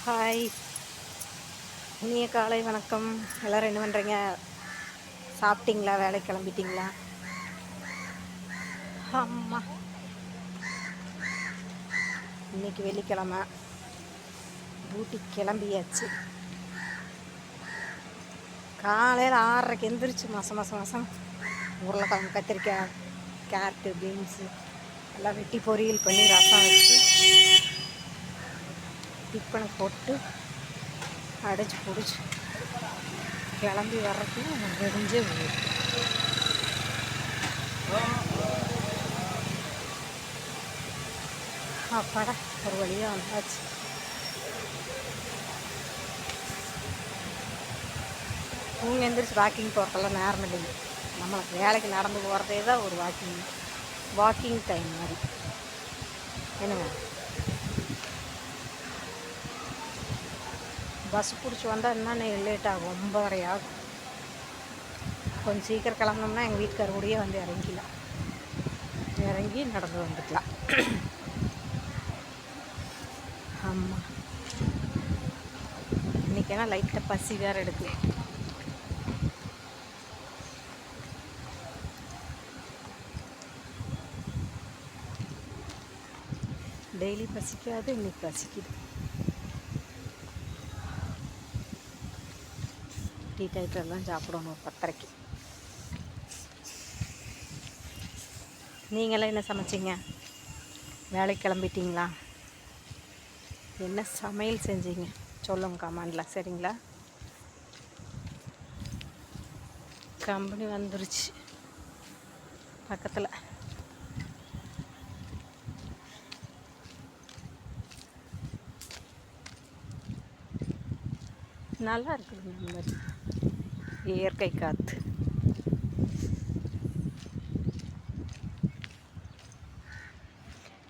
Hi, இனிய காலை வணக்கம். எல்லோரும் என்ன பண்ணுறீங்க? சாப்பிட்டீங்களா? வேலைக்கு கிளம்பிட்டீங்களா? அம்மா, இன்னைக்கு வெள்ளிக்கிழமை, டியூட்டி கிளம்பியாச்சு. காலையில் 6:30க்கு எந்திரிச்சு மாதம் உருளைக்கிழங்கு, கத்திரிக்காய், கேரட்டு, பீன்ஸு எல்லாம் வெட்டி பொரியல் பண்ணி ரசம் வச்சு டிஃபனை போட்டு அடைச்சி பிடிச்சி கிளம்பி வர்றதுக்கு விடிஞ்சே போயிடும். அப்பாடா, ஒரு வழியாக வந்தாச்சு. தூங்க எந்திரிச்சு வாக்கிங் போகிறதெல்லாம் நேரம் இல்லைங்க. நம்மளுக்கு வேலைக்கு நடந்து போகிறதே தான் ஒரு வாக்கிங் டைம் மாதிரி. என்னங்க, பஸ் பிடிச்சி வந்தால் இன்னும் லேட் ஆகும், 9:30 ஆகும். கொஞ்சம் சீக்கிரம் கிளம்புனோம்னா எங்கள் வீட்டுக்கார கூடயே வந்து இறங்கி நடந்து வந்துக்கலாம். ஆமாம், இன்றைக்கி லைட்டாக பசி வேறு எடுக்குது. டெய்லி பசிக்காது, இன்னைக்கு பசிக்குது. டீ டைட்டில் தான் சாப்பிடணும் ஒரு 10:30க்கு. நீங்களாம் என்ன சமைச்சிங்க? வேலைக்கு கிளம்பிட்டீங்களா? என்ன சமையல் செஞ்சீங்க சொல்லுங்க கமெண்டில், சரிங்களா? கம்பெனி வந்துருச்சு பக்கத்தில். நல்லா இருக்குது இந்த மாதிரி இயற்கை காற்று.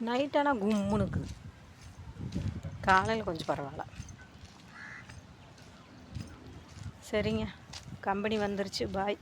நைட்டானால் கும்முன்னு இருக்குது, காலையில் கொஞ்சம் பரவாயில்ல. சரிங்க, கம்பெனி வந்துருச்சு, பாய்.